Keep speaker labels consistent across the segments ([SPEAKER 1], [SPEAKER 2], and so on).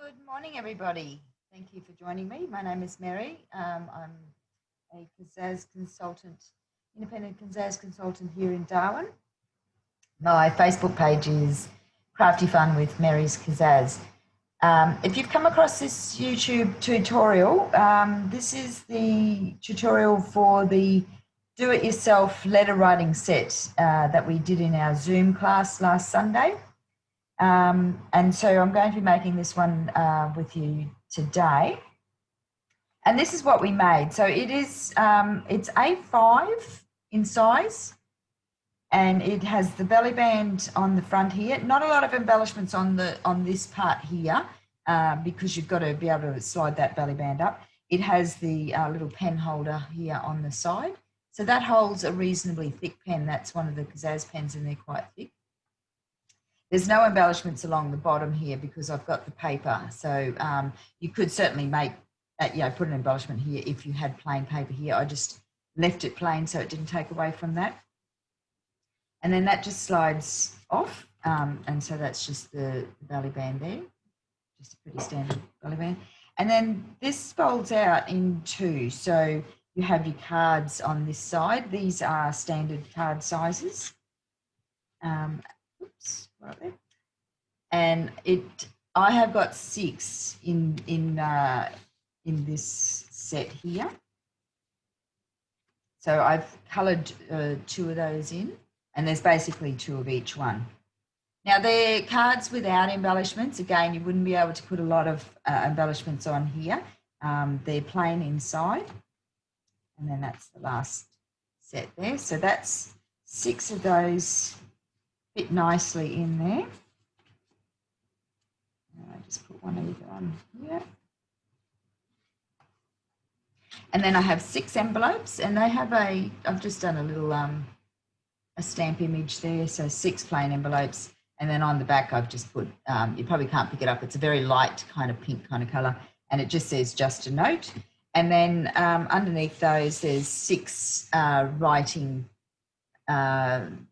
[SPEAKER 1] Good morning, everybody. Thank you for joining me. My name is Mary. I'm a Kazaz consultant, independent Kazaz consultant here in Darwin. My Facebook page is Crafty Fun with Mary's Kazaz. If you've come across this YouTube tutorial, this is the tutorial for the do-it-yourself letter writing set that we did in our Zoom class last Sunday. And so I'm going to be making this one with you today. And this is what we made. So it is, it's A5 in size, and it has the belly band on the front here. Not a lot of embellishments on this part here because you've got to be able to slide that belly band up. It has the little pen holder here on the side. So that holds a reasonably thick pen. That's one of the Kazaz pens, and they're quite thick. There's no embellishments along the bottom here because I've got the paper. So you could certainly make, put an embellishment here if you had plain paper here. I just left it plain so it didn't take away from that. And then that just slides off. And so that's just the belly band there, just a pretty standard belly band. And then this folds out in two. So you have your cards on this side. These are standard card sizes. Oops. Right there. And I have got 6 in this set here. So I've coloured 2 of those in, and there's basically 2 of each one. Now they're cards without embellishments. Again, you wouldn't be able to put a lot of embellishments on here. They're plain inside, and then that's the last set there. So that's 6 of those. Fit nicely in there. I just put one either on here. And then I have 6 envelopes, and they have I've just done a little a stamp image there, so 6 plain envelopes, and then on the back I've just put, you probably can't pick it up, it's a very light kind of pink kind of colour, and it just says just a note. And then underneath those there's 6 writing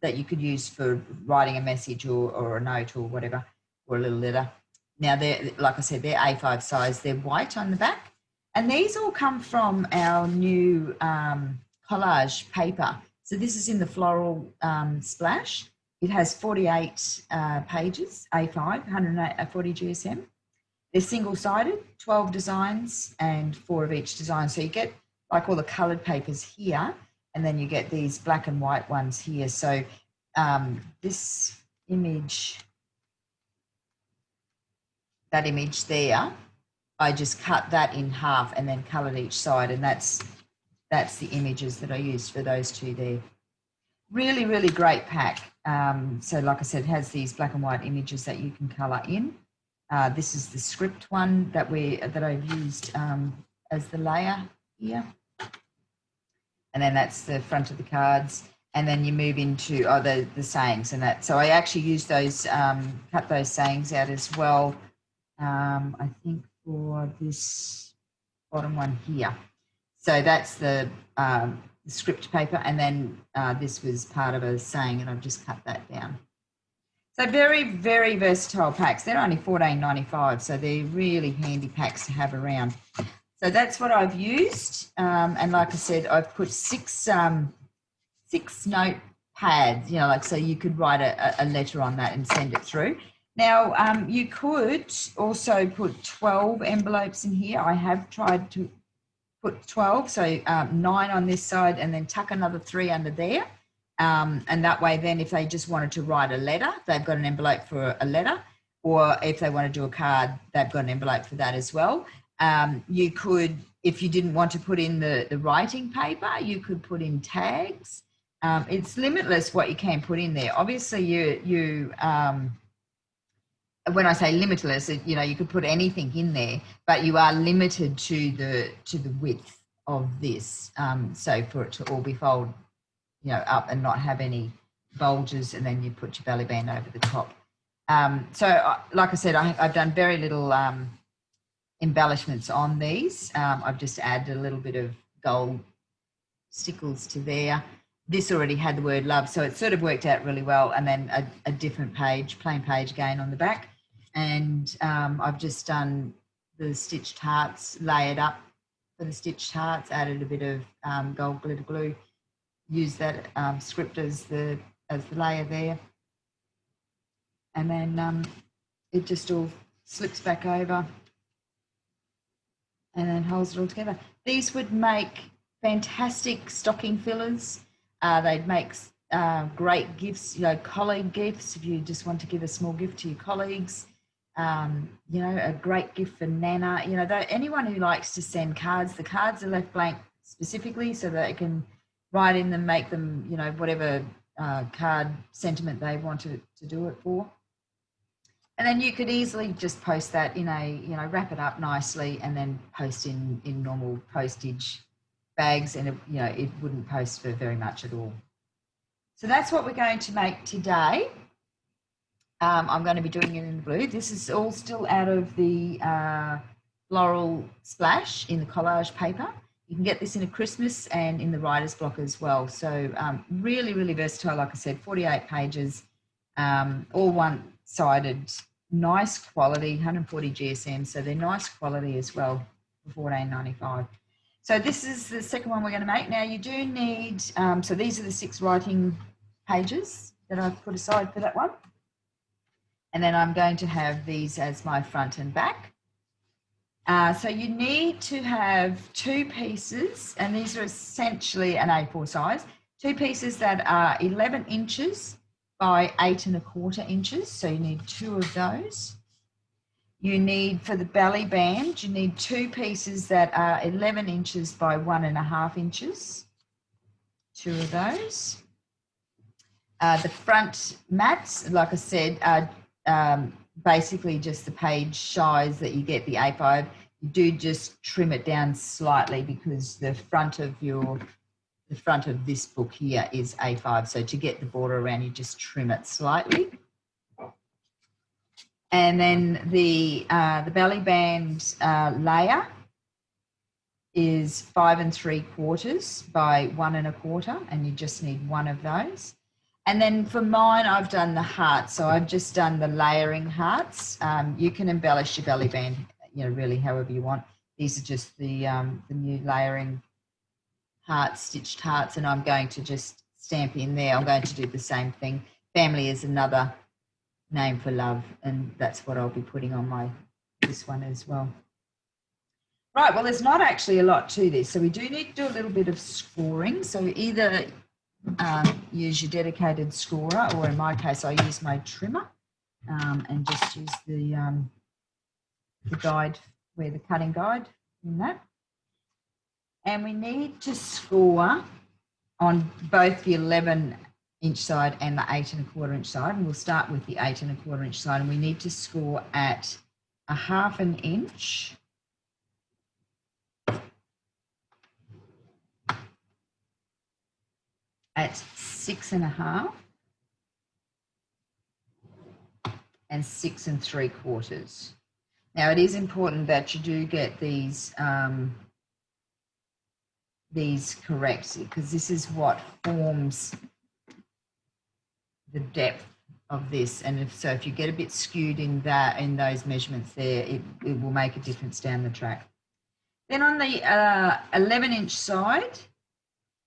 [SPEAKER 1] that you could use for writing a message or a note or whatever, or a little letter. Now, they're, like I said, they're A5 size. They're white on the back. And these all come from our new collage paper. So this is in the floral splash. It has 48 pages, A5, 140 GSM. They're single-sided, 12 designs and 4 of each design. So you get like all the coloured papers here, and then you get these black and white ones here. So this image, that image there, I just cut that in half and then coloured each side, and that's the images that I used for those 2 there. Really, really great pack. So like I said, it has these black and white images that you can colour in. This is the script one that I've used as the layer here. And then that's the front of the cards, and then you move into the sayings and that. So I actually used those, cut those sayings out as well, I think for this bottom one here. So that's the script paper, and then this was part of a saying, and I've just cut that down. So very, very versatile packs. They're only $14.95, so they're really handy packs to have around. So that's what I've used, and like I said, I've put 6 notepads, like so you could write a letter on that and send it through. Now, you could also put 12 envelopes in here. I have tried to put 12, so 9 on this side, and then tuck another 3 under there. And that way then if they just wanted to write a letter, they've got an envelope for a letter, or if they want to do a card, they've got an envelope for that as well. You could, if you didn't want to put in the writing paper, you could put in tags. It's limitless what you can put in there. Obviously, you when I say limitless, you could put anything in there, but you are limited to the width of this. So for it to all be folded, up and not have any bulges, and then you put your belly band over the top. So like I said, I've done very little embellishments on these. I've just added a little bit of gold stickles to there. This already had the word love, so it sort of worked out really well. And then a different page, plain page again on the back. And I've just done the stitched hearts, layered up for the stitched hearts, added a bit of gold glitter glue, used that script as the layer there. And then it just all slips back over and then holds it all together. These would make fantastic stocking fillers. They'd make great gifts, you know, colleague gifts if you just want to give a small gift to your colleagues. You know, a great gift for Nana. You know, anyone who likes to send cards, the cards are left blank specifically so that they can write in them, make them, you know, whatever card sentiment they want to do it for. And then you could easily just post that in a, you know, wrap it up nicely and then post in normal postage bags, and it, you know, it wouldn't post for very much at all. So that's what we're going to make today. I'm going to be doing it in blue. This is all still out of the floral splash in the collage paper. You can get this in a Christmas and in the writer's block as well. So really, really versatile. Like I said, 48 pages, all one-sided, nice quality, 140 GSM. So they're nice quality as well for $14.95. So this is the second one we're going to make. Now you do need, so these are the 6 writing pages that I've put aside for that one. And then I'm going to have these as my front and back. So you need to have 2 pieces, and these are essentially an A4 size, 2 pieces that are 11 inches by 8 1/4 inches. So you need 2 of those. You need, for the belly band, you need 2 pieces that are 11 inches by 1 1/2 inches. 2 of those. The front mats, like I said, are basically just the page size that you get the A5. You do just trim it down slightly because the front of this book here is A5. So to get the border around, you just trim it slightly. And then the belly band layer is 5 3/4 by 1 1/4, and you just need 1 of those. And then for mine, I've done the hearts. So I've just done the layering hearts. You can embellish your belly band, you know, really however you want. These are just the new layering hearts, stitched hearts, and I'm going to just stamp in there. I'm going to do the same thing. Family is another name for love, and that's what I'll be putting on this one as well. Right, well, there's not actually a lot to this, so we do need to do a little bit of scoring. So either use your dedicated scorer, or in my case, I use my trimmer and just use the guide, the cutting guide in that. And we need to score on both the 11-inch side and the 8 1/4 inch side. And we'll start with the 8 1/4 inch side, and we need to score at 1/2 inch. At 6 1/2 and 6 3/4. Now it is important that you do get these correct, because this is what forms the depth of this. And if you get a bit skewed in those measurements there, it will make a difference down the track. Then on the 11-inch side,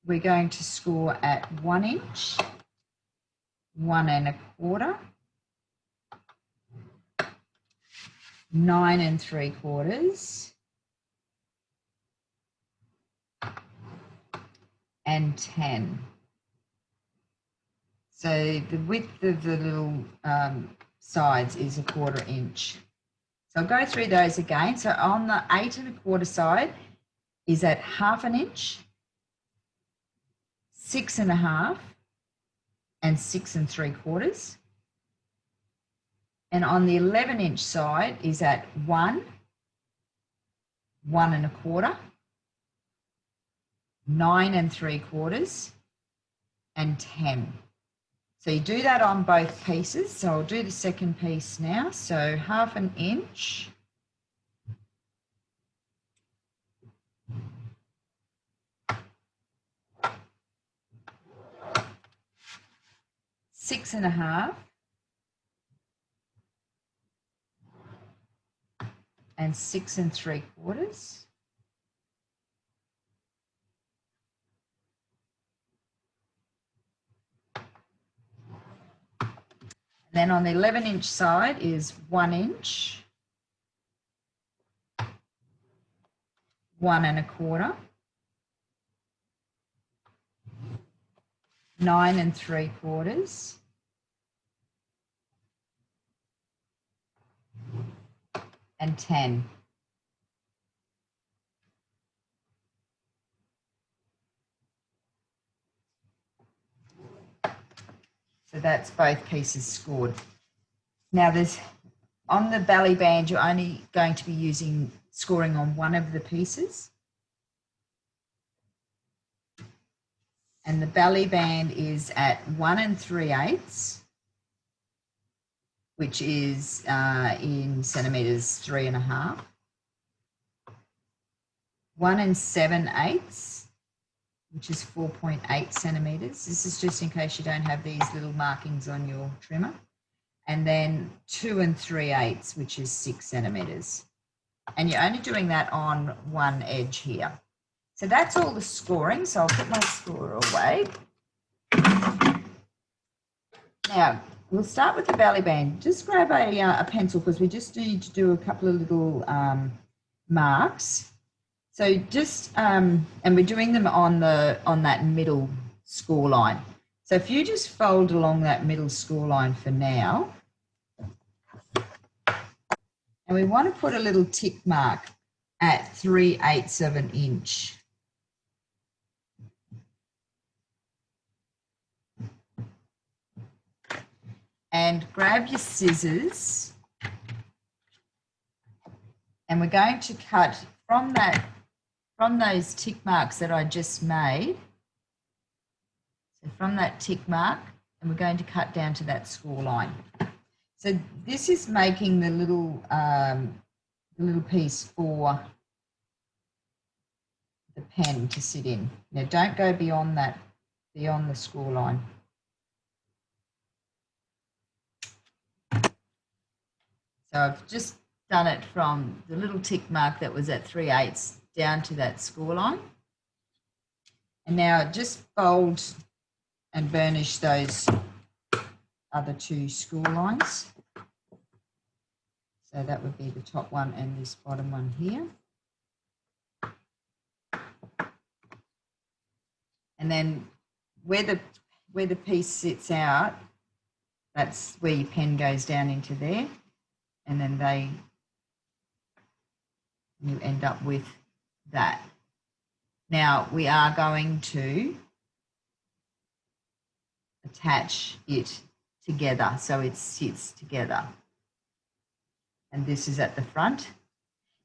[SPEAKER 1] we're going to score at 1 inch, 1 1/4, 9 3/4, and 10. So the width of the little sides is 1/4 inch. So I'll go through those again. So on the 8 1/4 side is at 1/2 inch, 6 1/2, and 6 3/4. And on the 11-inch side is at 1, 1 1/4, 9 3/4, and 10. So you do that on both pieces. So I'll do the second piece now. So 1/2 inch, 6 1/2, and 6 3/4. Then on the 11-inch side is 1 inch, 1 1/4, 9 3/4, and 10. So that's both pieces scored. Now there's, on the belly band, you're only going to be scoring on one of the pieces. And the belly band is at 1 3/8, which is in centimetres 3.5. 1 7/8, which is 4.8 centimetres. This is just in case you don't have these little markings on your trimmer. And then 2 3/8, which is 6 centimetres. And you're only doing that on one edge here. So that's all the scoring. So I'll put my scorer away. Now, we'll start with the belly band. Just grab a pencil because we just need to do a couple of little marks. So just, and we're doing them on that middle score line. So if you just fold along that middle score line for now, and we want to put a little tick mark at 3/8 of an inch. And grab your scissors, and we're going to cut from those tick marks that I just made. So from that tick mark, and we're going to cut down to that score line. So this is making the little piece for the pen to sit in. Now don't go beyond the score line. So I've just done it from the little tick mark that was at 3/8 down to that score line. And now just fold and burnish those other two score lines. So that would be the top one and this bottom one here. And then where the piece sits out, that's where your pen goes down into there. And then you end up with that. Now we are going to attach it together so it sits together. And this is at the front.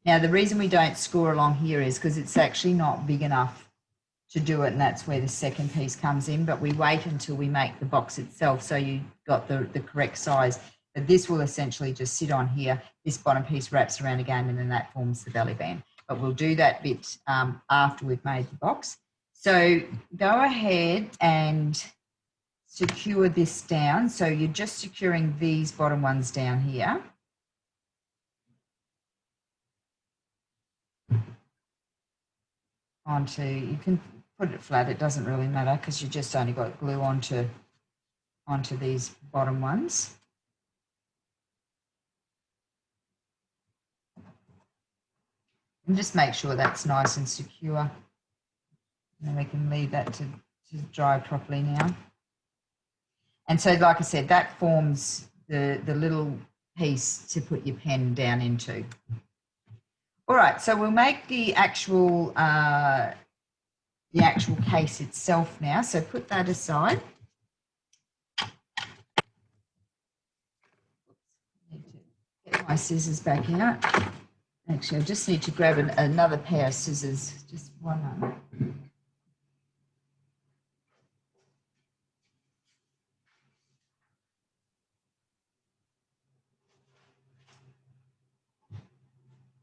[SPEAKER 1] Now the reason we don't score along here is because it's actually not big enough to do it, and that's where the second piece comes in, but we wait until we make the box itself so you got the correct size. But this will essentially just sit on here. This bottom piece wraps around again, and then that forms the belly band. But we'll do that bit after we've made the box. So go ahead and secure this down. So you're just securing these bottom ones down here. You can put it flat, it doesn't really matter because you just only got glue onto these bottom ones. And just make sure that's nice and secure. And then we can leave that to dry properly now. And so, like I said, that forms the little piece to put your pen down into. All right, so we'll make the actual case itself now. So put that aside. Need to get my scissors back out. Actually, I just need to grab another pair of scissors. Just one moment.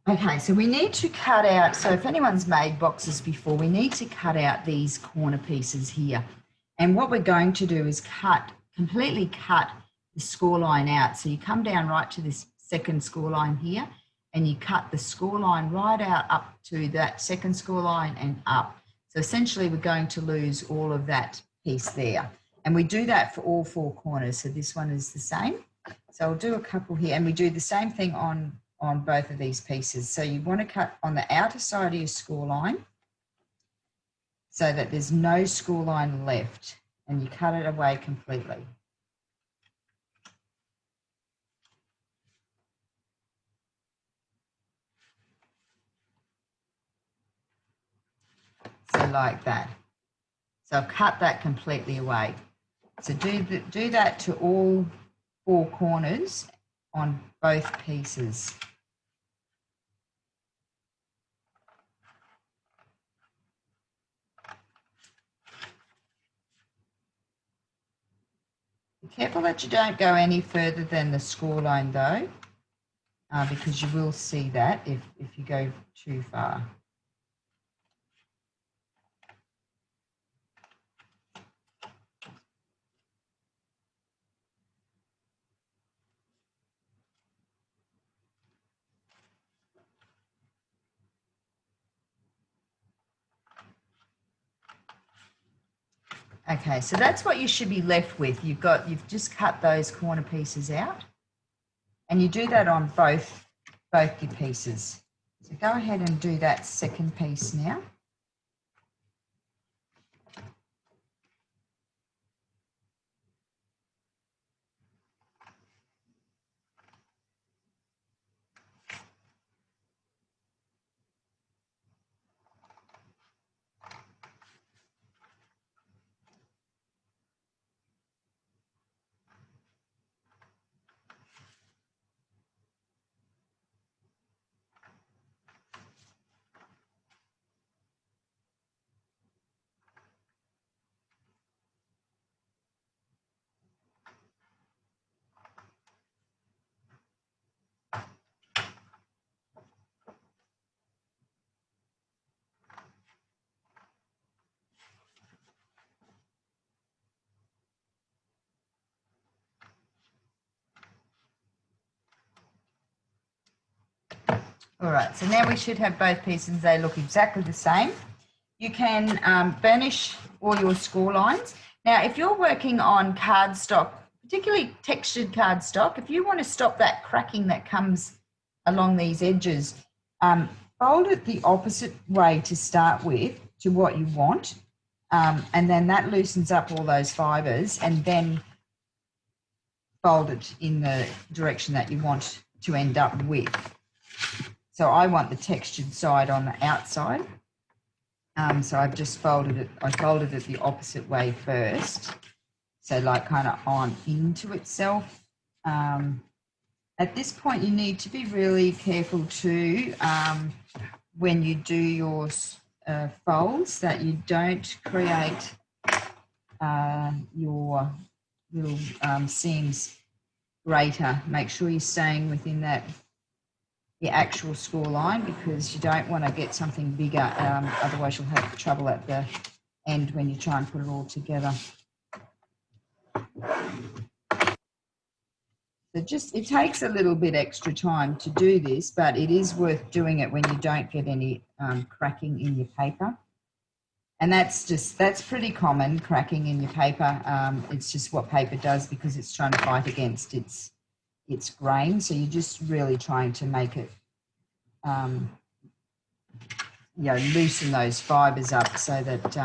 [SPEAKER 1] Okay, so we need to cut out, so if anyone's made boxes before, we need to cut out these corner pieces here. And what we're going to do is completely cut the score line out. So you come down right to this second score line here, and you cut the score line right out up to that second score line and up. So essentially we're going to lose all of that piece there. And we do that for all four corners. So this one is the same. So I'll do a couple here, and we do the same thing on both of these pieces. So you want to cut on the outer side of your score line so that there's no score line left, and you cut it away completely. So like that. So I've cut that completely away. So do that to all four corners on both pieces. Be careful that you don't go any further than the score line though, because you will see that if you go too far. Okay, so that's what you should be left with. You've just cut those corner pieces out, and you do that on both your pieces. So go ahead and do that second piece now. All right, so now we should have both pieces. They look exactly the same. You can burnish all your score lines. Now, if you're working on cardstock, particularly textured cardstock, if you want to stop that cracking that comes along these edges, fold it the opposite way to start with to what you want, and then that loosens up all those fibres, and then fold it in the direction that you want to end up with. So I want the textured side on the outside. So I've just folded it. I folded it the opposite way first. So like kind of on into itself. At this point, you need to be really careful too when you do your folds that you don't create your little seams greater. Make sure you're staying within that the actual score line, because you don't want to get something bigger, otherwise you'll have trouble at the end when you try and put it all together. So it takes a little bit extra time to do this, but it is worth doing it when you don't get any cracking in your paper. And that's pretty common, cracking in your paper. It's just what paper does because it's trying to fight against its grain. So you're just really trying to make it loosen those fibres up so that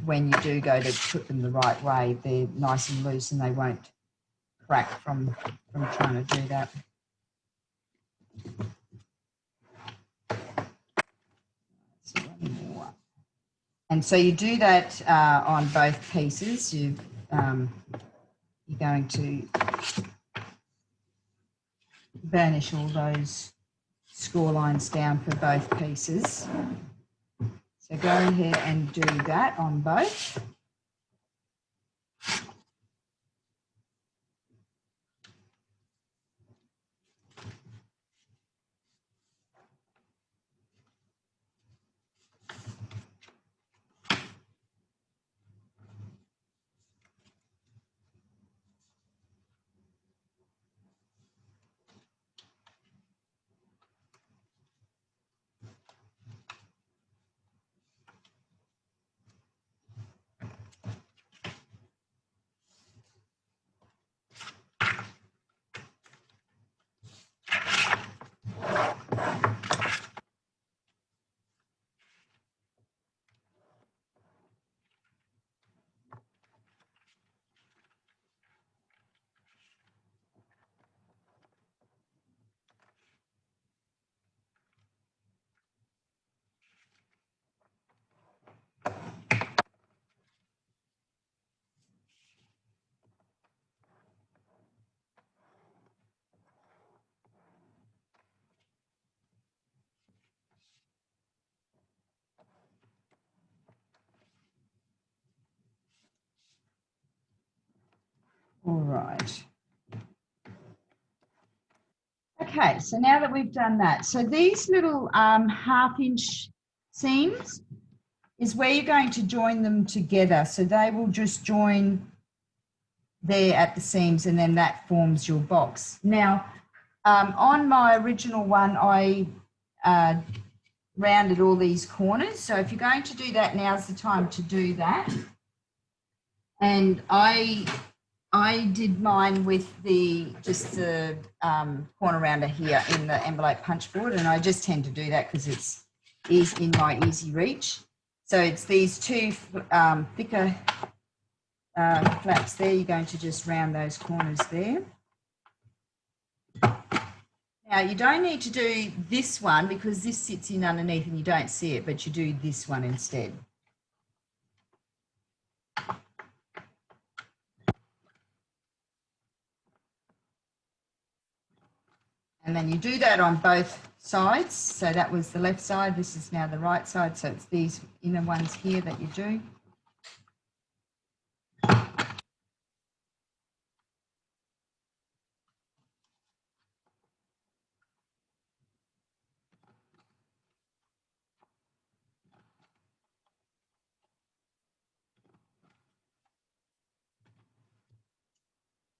[SPEAKER 1] when you do go to put them the right way, they're nice and loose and they won't crack from trying to do that. So one more. And so you do that on both pieces. You're going to burnish all those score lines down for both pieces. So go ahead and do that on both. All right. Okay, so now that we've done that, so these little 1/2 inch seams is where you're going to join them together. So they will just join there at the seams, and then that forms your box. Now, on my original one, I rounded all these corners. So if you're going to do that, now's the time to do that. And I did mine with just the corner rounder here in the envelope punch board, and I just tend to do that because it's in my easy reach. So it's these two thicker flaps there. You're going to just round those corners there. Now you don't need to do this one because this sits in underneath and you don't see it, but you do this one instead. And then you do that on both sides. So that was the left side, this is now the right side. So it's these inner ones here that you do.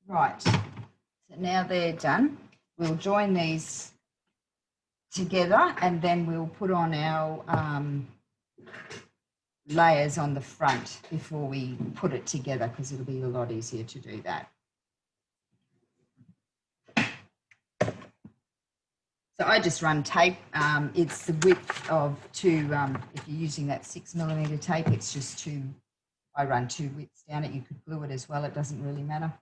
[SPEAKER 1] Right, so now they're done. We'll join these together and then we'll put on our layers on the front before we put it together, because it'll be a lot easier to do that. So I just run tape. It's the width of two, if you're using that 6mm tape, it's just two, I run two widths down it. You could glue it as well, it doesn't really matter.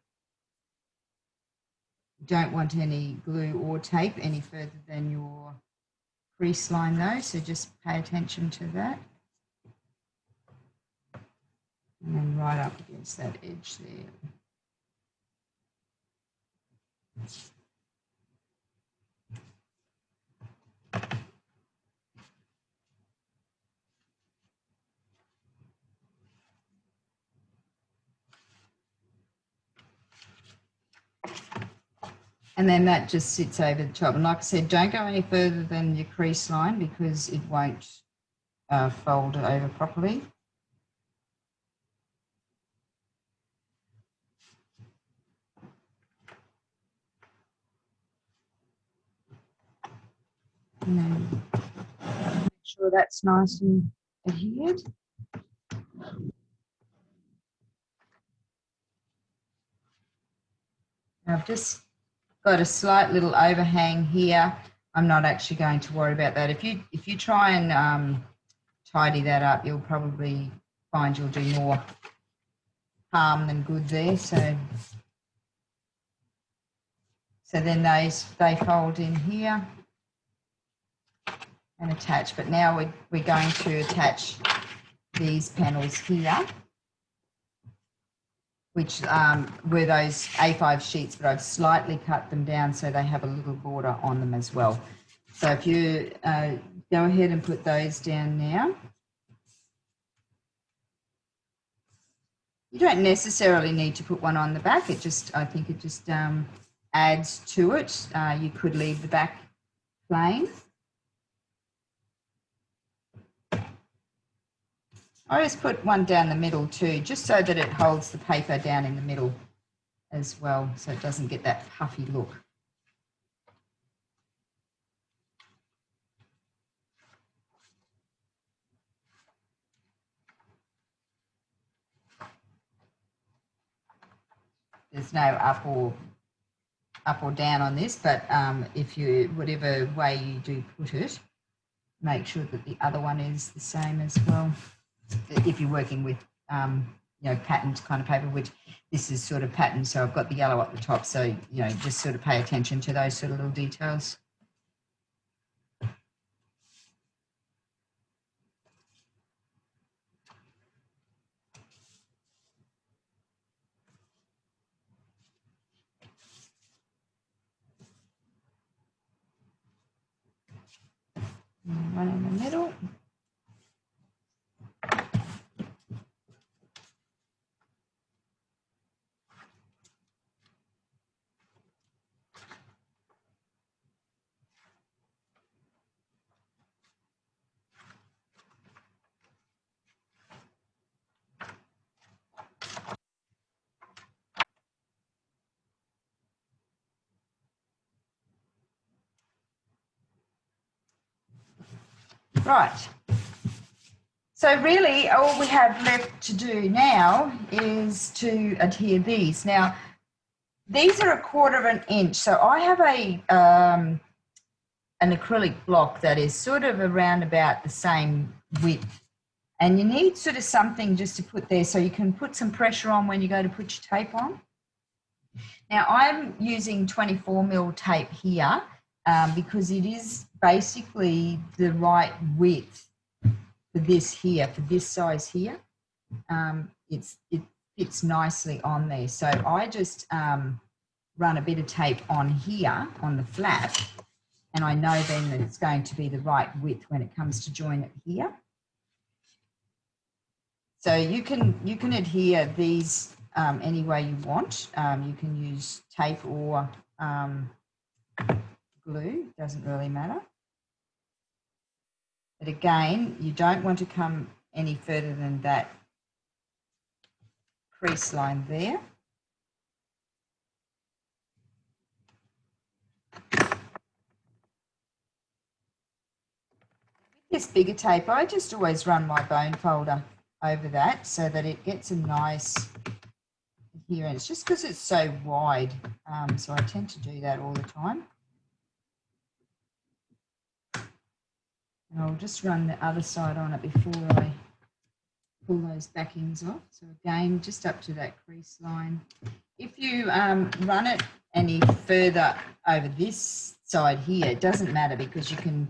[SPEAKER 1] You don't want any glue or tape any further than your crease line though, so just pay attention to that. And then right up against that edge there. And then that just sits over the top. And like I said, don't go any further than your crease line because it won't fold over properly. And then make sure that's nice and adhered. I've just got a slight little overhang here. I'm not actually going to worry about that. If you try and tidy that up, you'll probably find you'll do more harm than good there. So then they fold in here and attach. But now we're going to attach these panels here, which were those A5 sheets, but I've slightly cut them down so they have a little border on them as well. So if you go ahead and put those down now. You don't necessarily need to put one on the back. I think it just adds to it. You could leave the back plain. I just put one down the middle too, just so that it holds the paper down in the middle as well, so it doesn't get that puffy look. There's no up or down on this, but whatever way you do put it, make sure that the other one is the same as well. If you're working with patterned kind of paper, which this is sort of patterned, so I've got the yellow at the top, so just sort of pay attention to those sort of little details. One in the middle. Right. So really all we have left to do now is to adhere these. Now, these are 1/4 of an inch. So I have an acrylic block that is sort of around about the same width. And you need sort of something just to put there so you can put some pressure on when you go to put your tape on. Now I'm using 24mm tape here because it is basically the right width for this here, for this size here. It fits nicely on there. So I just run a bit of tape on here, on the flap, and I know then that it's going to be the right width when it comes to join it here. So you can adhere these any way you want. You can use tape or glue, doesn't really matter. But again, you don't want to come any further than that crease line there. This bigger tape, I just always run my bone folder over that so that it gets a nice adherence, just because it's so wide. So I tend to do that all the time. And I'll just run the other side on it before I pull those backings off. So again, just up to that crease line. If you run it any further over this side here, it doesn't matter because you can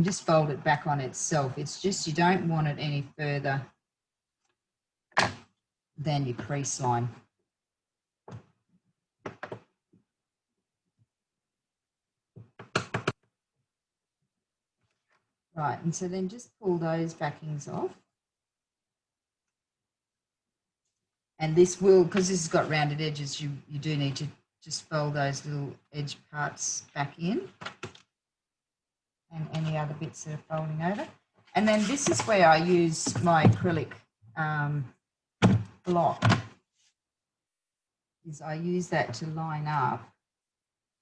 [SPEAKER 1] just fold it back on itself. It's just you don't want it any further than your crease line. Right, and so then just pull those backings off. And this will, because this has got rounded edges, you do need to just fold those little edge parts back in, and any other bits that are folding over. And then this is where I use my acrylic block. Is I use that to line up,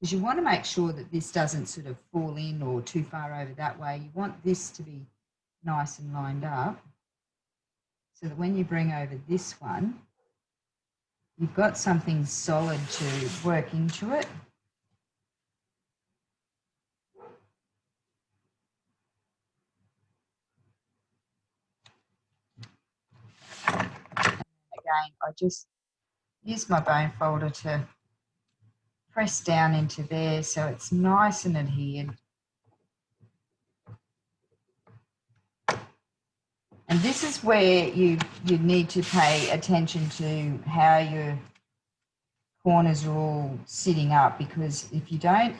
[SPEAKER 1] because you want to make sure that this doesn't sort of fall in or too far over that way. You want this to be nice and lined up so that when you bring over this one, you've got something solid to work into it. Again, I just use my bone folder to press down into there so it's nice and adhered. And this is where you need to pay attention to how your corners are all sitting up, because if you don't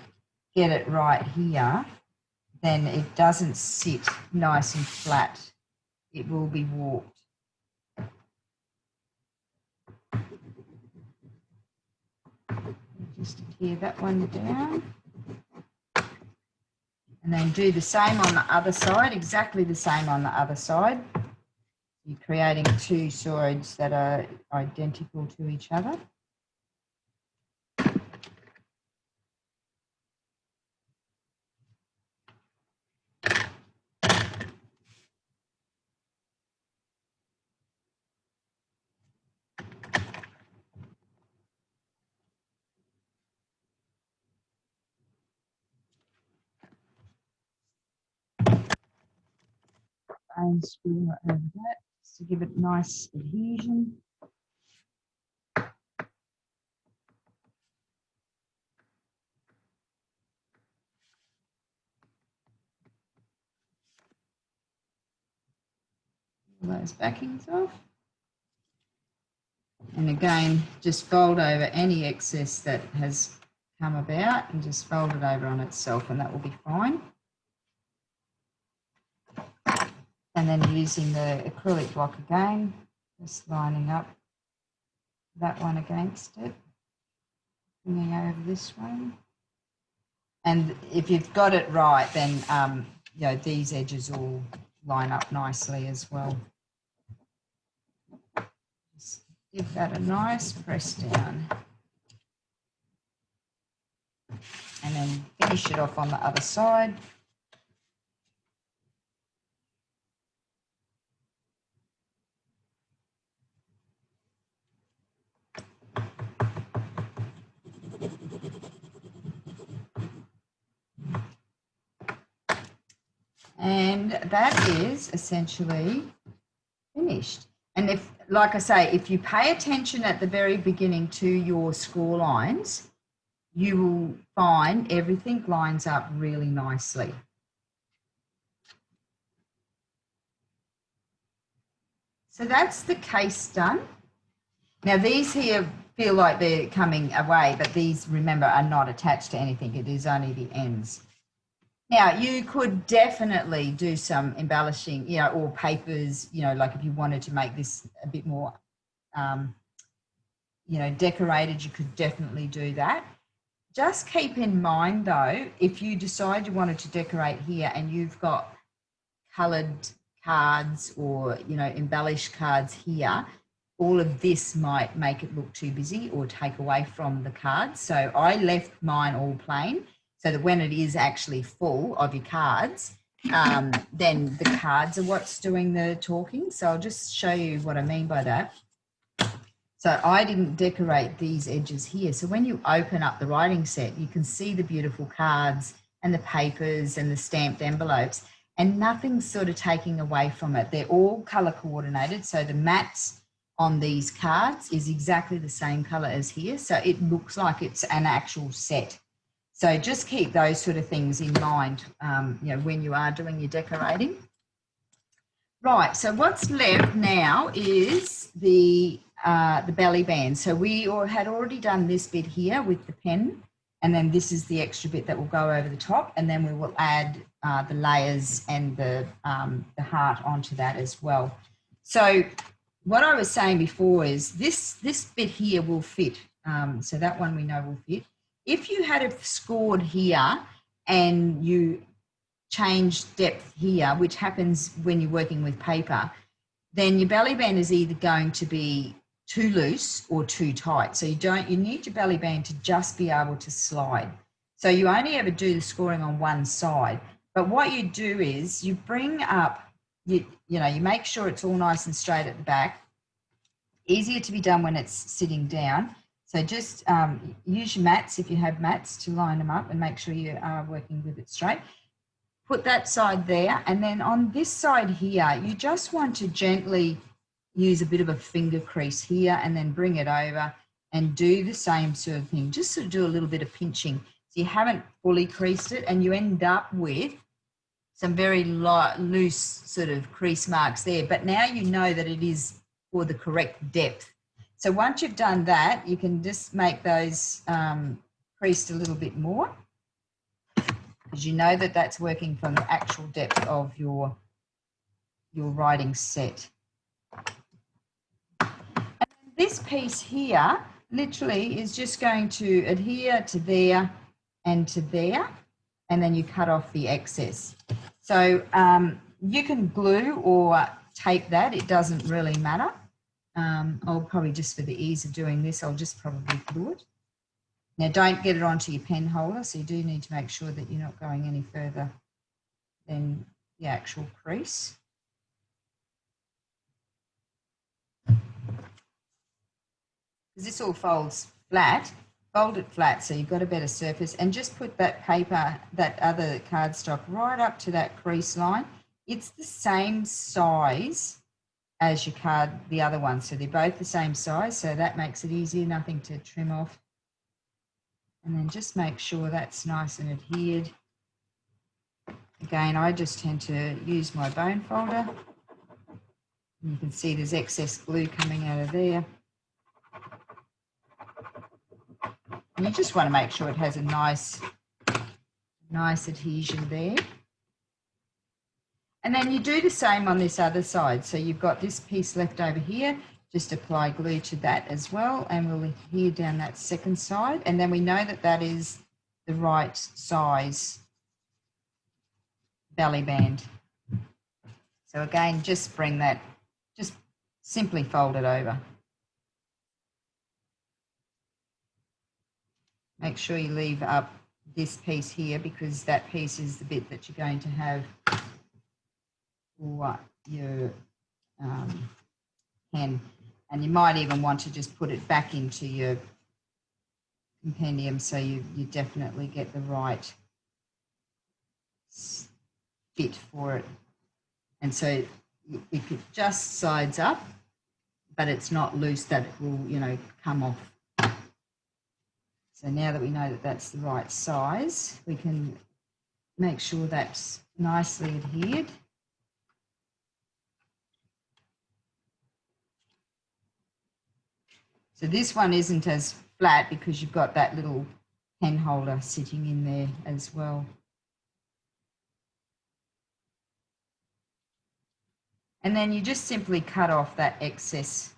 [SPEAKER 1] get it right here, then it doesn't sit nice and flat. It will be warped. Just adhere that one down. And then do the same on the other side, exactly the same on the other side. You're creating two sides that are identical to each other. And screw right over that just to give it nice adhesion. Pull those backings off. And again, just fold over any excess that has come about and just fold it over on itself, and that will be fine. And then using the acrylic block again, just lining up that one against it, bringing over this one. And if you've got it right, then you know, these edges all line up nicely as well. Just give that a nice press down. And then finish it off on the other side. And that is essentially finished. And if, like I say, if you pay attention at the very beginning to your score lines, you will find everything lines up really nicely. So that's the case done. Now these here feel like they're coming away, but these, remember, are not attached to anything. It is only the ends. Now you could definitely do some embellishing, you know, or papers, you know, like if you wanted to make this a bit more, you know, decorated, you could definitely do that. Just keep in mind though, if you decide you wanted to decorate here and you've got coloured cards or, you know, embellished cards here, all of this might make it look too busy or take away from the cards. So I left mine all plain so that when it is actually full of your cards, then the cards are what's doing the talking. So I'll just show you what I mean by that. So I didn't decorate these edges here. So when you open up the writing set, you can see the beautiful cards and the papers and the stamped envelopes, and nothing's sort of taking away from it. They're all colour coordinated. So the mats on these cards is exactly the same colour as here. So it looks like it's an actual set. So just keep those sort of things in mind, you know, when you are doing your decorating. Right, so what's left now is the belly band. So we had already done this bit here with the pen, and then this is the extra bit that will go over the top, and then we will add the layers and the heart onto that as well. So what I was saying before is this bit here will fit. So that one we know will fit. If you had it scored here and you change depth here, which happens when you're working with paper, then your belly band is either going to be too loose or too tight. So you need your belly band to just be able to slide. So you only ever do the scoring on one side. But what you do is you bring up, you make sure it's all nice and straight at the back. Easier to be done when it's sitting down. So just use your mats if you have mats to line them up and make sure you are working with it straight. Put that side there, and then on this side here, you just want to gently use a bit of a finger crease here and then bring it over and do the same sort of thing. Just sort of do a little bit of pinching. So you haven't fully creased it and you end up with some very loose sort of crease marks there. But now you know that it is for the correct depth. So once you've done that, you can just make those creased a little bit more, because you know that that's working from the actual depth of your writing set. And this piece here literally is just going to adhere to there and to there, and then you cut off the excess. So you can glue or tape that, it doesn't really matter. I'll probably, just for the ease of doing this, I'll just probably glue it. Now don't get it onto your pen holder, so you do need to make sure that you're not going any further than the actual crease. Because this all folds flat, fold it flat so you've got a better surface, and just put that paper, that other cardstock, right up to that crease line. It's the same size as your card, the other one, so they're both the same size, so that makes it easier, nothing to trim off. And then just make sure that's nice and adhered. Again, I just tend to use my bone folder. And you can see there's excess glue coming out of there. And you just want to make sure it has a nice adhesion there. And then you do the same on this other side. So you've got this piece left over here. Just apply glue to that as well, and we'll adhere down that second side, and then we know that that is the right size belly band. So again, just bring that, just simply fold it over. Make sure you leave up this piece here, because that piece is the bit that you're going to have for your pen. And you might even want to just put it back into your compendium so you definitely get the right fit for it. And so it just sides up, but it's not loose that it will, you know, come off. So now that we know that that's the right size, we can make sure that's nicely adhered. So this one isn't as flat because you've got that little pen holder sitting in there as well. And then you just simply cut off that excess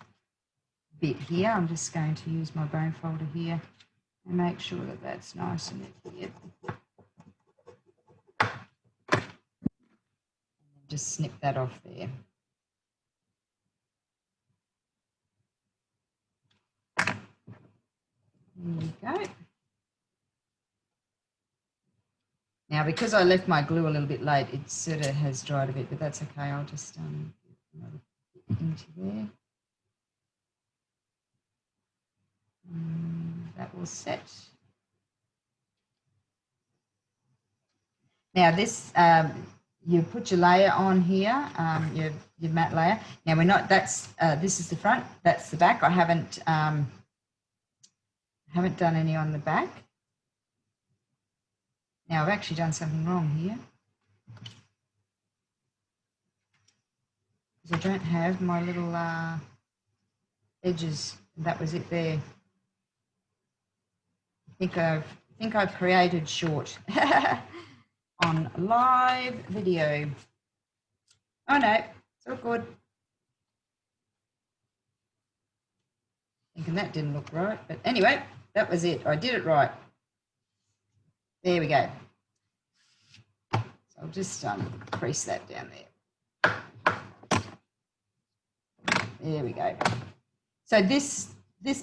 [SPEAKER 1] bit here. I'm just going to use my bone folder here and make sure that that's nice and adhered. Just snip that off there. There you go. Now, because I left my glue a little bit late, it sort of has dried a bit, but that's okay. I'll just get another bit into there. That will set. Now this, you put your layer on here, your matte layer. Now we're not. That's this is the front. That's the back. I haven't done any on the back. Now I've actually done something wrong here because I don't have my little edges. That was it there. I think I've created short on live video. Oh no, it's all good. Thinking that didn't look right, but anyway, that was it. I did it right. There we go. So I'll just crease that down there. There we go. So this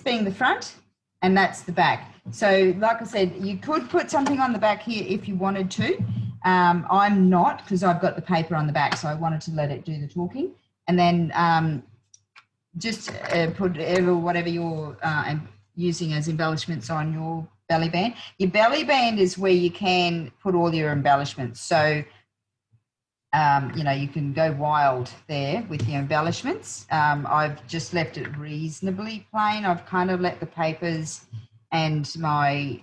[SPEAKER 1] being the front, and that's the back. So like I said, you could put something on the back here if you wanted to. I'm not, because I've got the paper on the back, so I wanted to let it do the talking. And then just put whatever you're using as embellishments on your belly band. Your belly band is where you can put all your embellishments. So, you know, you can go wild there with your embellishments. I've just left it reasonably plain. I've kind of let the papers and my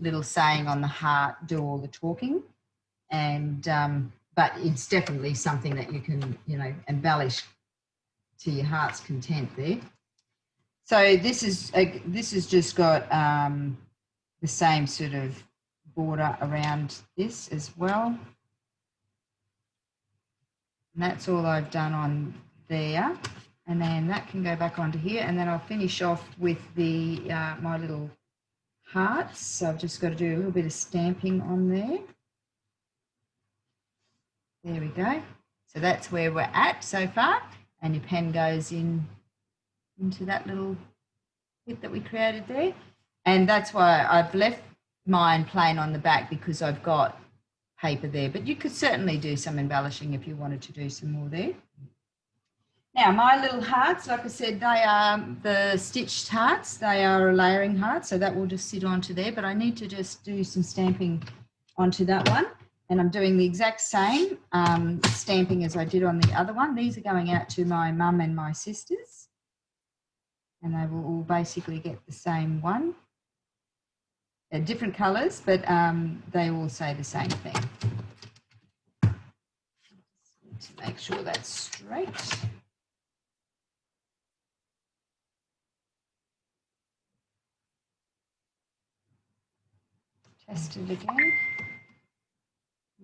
[SPEAKER 1] little saying on the heart do all the talking. And but it's definitely something that you can, you know, embellish to your heart's content there. So this is just got the same sort of border around this as well. And that's all I've done on there. And then that can go back onto here. And then I'll finish off with the my little hearts. So I've just got to do a little bit of stamping on there. There we go. So that's where we're at so far. And your pen goes into that little bit that we created there. And that's why I've left mine plain on the back, because I've got paper there. But you could certainly do some embellishing if you wanted to do some more there. Now, my little hearts, like I said, they are the stitched hearts. They are a layering heart, so that will just sit onto there. But I need to just do some stamping onto that one. And I'm doing the exact same stamping as I did on the other one. These are going out to my mum and my sisters. And they will all basically get the same one. They're different colours, but they all say the same thing. Just need to make sure that's straight. Test it again.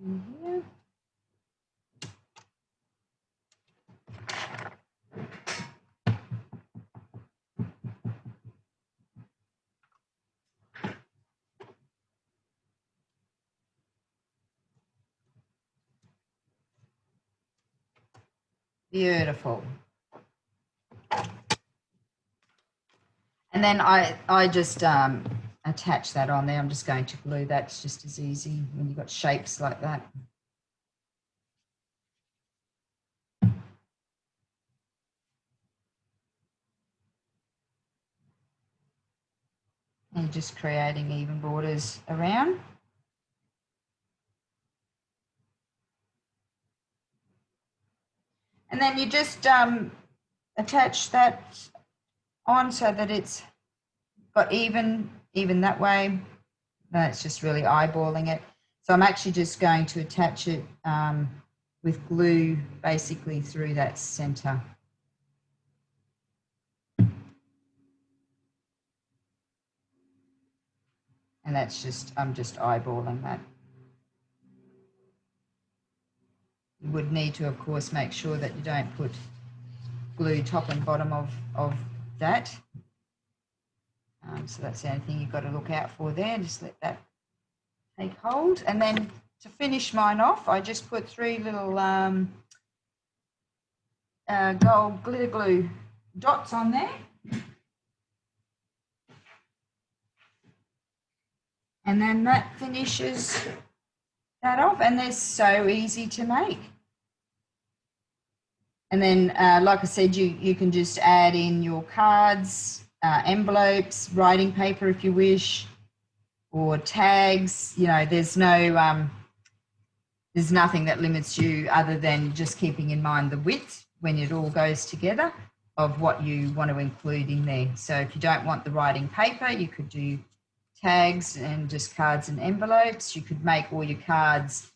[SPEAKER 1] In here. Beautiful. And then I just attach that on there. I'm just going to glue. That's just as easy when you've got shapes like that. And just creating even borders around. And then you just attach that on so that it's got even that way. No, it's just really eyeballing it. So I'm actually just going to attach it with glue basically through that center. And that's just, I'm just eyeballing that. You would need to, of course, make sure that you don't put glue top and bottom of that. So that's the only thing you've got to look out for there. Just let that take hold. And then to finish mine off, I just put 3 little gold glitter glue dots on there. And then that finishes that off, and they're so easy to make. And then, like I said, you can just add in your cards, envelopes, writing paper if you wish, or tags. You know, there's nothing that limits you other than just keeping in mind the width when it all goes together of what you want to include in there. So if you don't want the writing paper, you could do tags and just cards and envelopes. You could make all your cards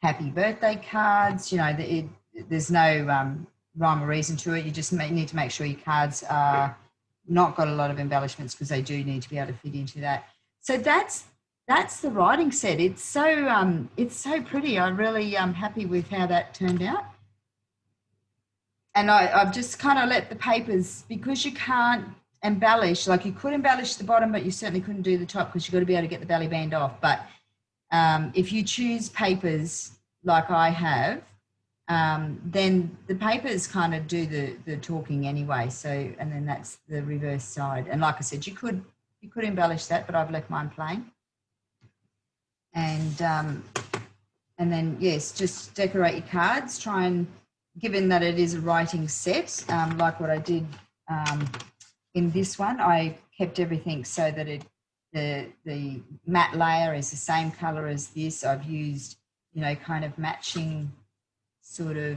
[SPEAKER 1] happy birthday cards. You know, there's no rhyme or reason to it. You just need to make sure your cards are not got a lot of embellishments, because they do need to be able to fit into that. So that's the writing set. It's so pretty. I'm really happy with how that turned out. And I've just kind of let the papers, because you can't embellish, like you could embellish the bottom, but you certainly couldn't do the top because you've got to be able to get the belly band off. But if you choose papers like I have, then the papers kind of do the talking anyway. So, and then that's the reverse side. And like I said, you could embellish that, but I've left mine plain. And then, yes, just decorate your cards. Try and, given that it is a writing set, like what I did in this one, I kept everything so that the matte layer is the same color as this. I've used, you know, kind of matching sort of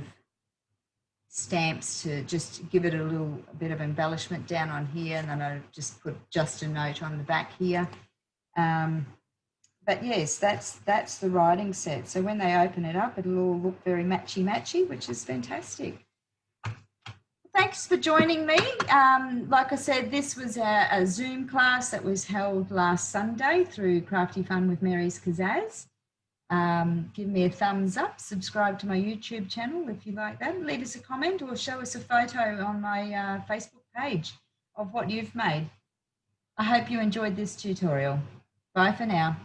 [SPEAKER 1] stamps to just give it a little bit of embellishment down on here, and then I just put just a note on the back here. But yes, that's the writing set. So when they open it up, it'll all look very matchy, which is fantastic. Thanks for joining me. Like I said, this was a Zoom class that was held last Sunday through Crafty Fun with Mary's Pizzazz. Give me a thumbs up, subscribe to my YouTube channel if you like that, leave us a comment or show us a photo on my Facebook page of what you've made. I hope you enjoyed this tutorial. Bye for now.